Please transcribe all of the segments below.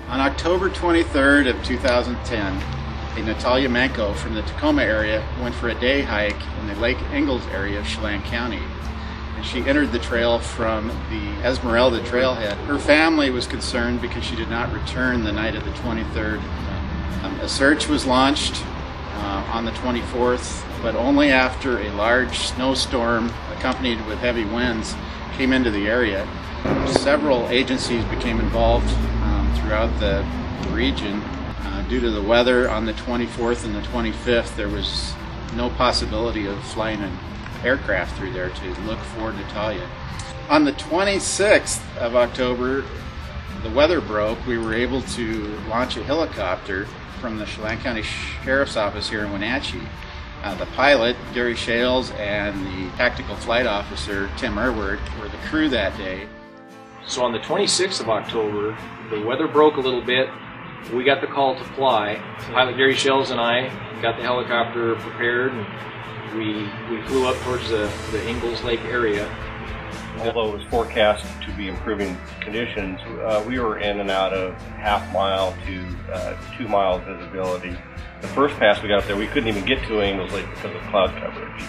On October 23rd of 2010, a Natalia Manco from the Tacoma area went for a day hike in the Lake Ingalls area of Chelan County. And she entered the trail from the Esmeralda trailhead. Her family was concerned because she did not return the night of the 23rd. A search was launched on the 24th, but only after a large snowstorm accompanied with heavy winds came into the area. Several agencies became involved throughout the region. Due to the weather on the 24th and the 25th, there was no possibility of flying an aircraft through there to look for Natalia. On the 26th of October, the weather broke. We were able to launch a helicopter from the Chelan County Sheriff's office here in Wenatchee. The pilot, Gary Shales, and the tactical flight officer, Tim Irward, were the crew that day. So on the 26th of October, the weather broke a little bit. We got the call to fly. Pilot Gary Shales and I got the helicopter prepared, and we flew up towards the Ingalls Lake area. Although it was forecast to be improving conditions, we were in and out of half-mile to 2 mile visibility. The first pass we got there, we couldn't even get to Ingalls Lake because of cloud coverage.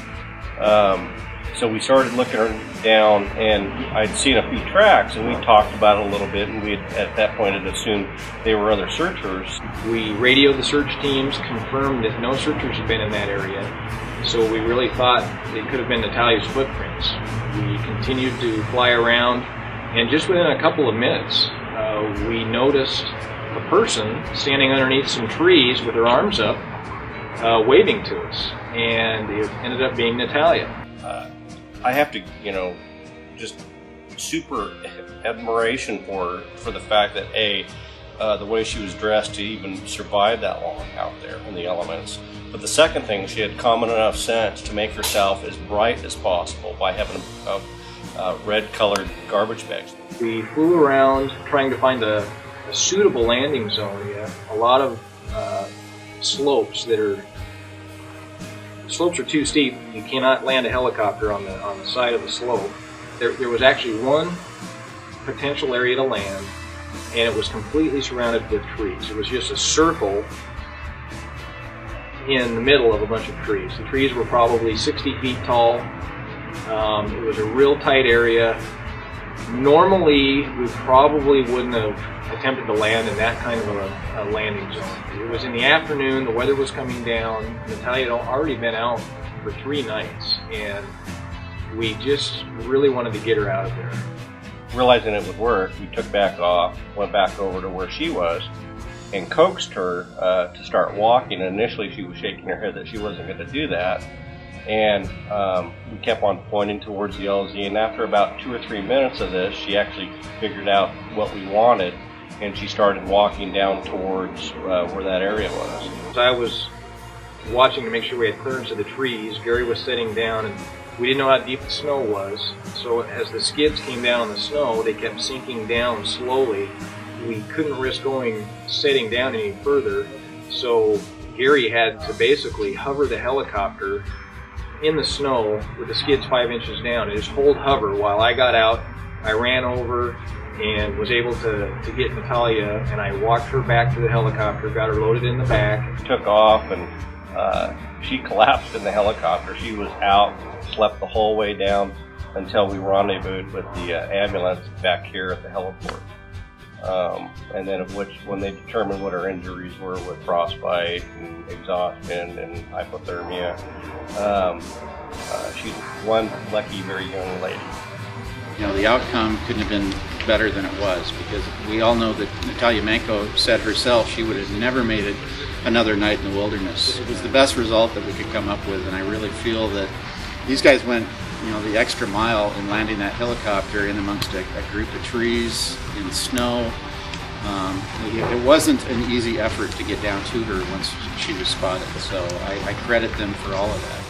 So we started looking down, and I'd seen a few tracks, and we talked about it a little bit, and we at that point had assumed they were other searchers. We radioed the search teams, confirmed that no searchers had been in that area, so we really thought it could have been Natalia's footprints. We continued to fly around, and just within a couple of minutes, we noticed a person standing underneath some trees with her arms up, waving to us, and it ended up being Natalia. I have to, just super admiration for the fact that the way she was dressed to even survive that long out there in the elements. But the second thing, she had common enough sense to make herself as bright as possible by having red-colored garbage bags. We flew around trying to find a suitable landing zone. A lot of slopes slopes are too steep. You cannot land a helicopter on the side of the slope. There was actually one potential area to land, and it was completely surrounded with trees. It was just a circle in the middle of a bunch of trees. The trees were probably 60 feet tall. It was a real tight area. Normally, we probably wouldn't have attempted to land in that kind of a landing zone. It was in the afternoon, the weather was coming down. Natalia had already been out for 3 nights, and we just really wanted to get her out of there. Realizing it would work, we took back off, went back over to where she was, and coaxed her to start walking. And initially she was shaking her head that she wasn't going to do that. And we kept on pointing towards the LZ, and after about 2 or 3 minutes of this, she actually figured out what we wanted, and she started walking down towards where that area was. I was watching to make sure we had clearance of the trees. Gary was sitting down, and we didn't know how deep the snow was, so as the skids came down on the snow, they kept sinking down slowly. We couldn't risk sitting down any further, so Gary had to basically hover the helicopter in the snow with the skids 5 inches down and just hold hover while I got out. I ran over and was able to get Natalia, and I walked her back to the helicopter, got her loaded in the back. Took off, and she collapsed in the helicopter. She was out, slept the whole way down until we rendezvoused with the ambulance back here at the heliport. And then when they determined what her injuries were with frostbite and exhaustion and hypothermia, she's one lucky, very young lady. The outcome couldn't have been better than it was, because we all know that Natalia Manco said herself she would have never made it another night in the wilderness. It was the best result that we could come up with, and I really feel that these guys went the extra mile in landing that helicopter in amongst a group of trees in snow. It wasn't an easy effort to get down to her once she was spotted, so I credit them for all of that.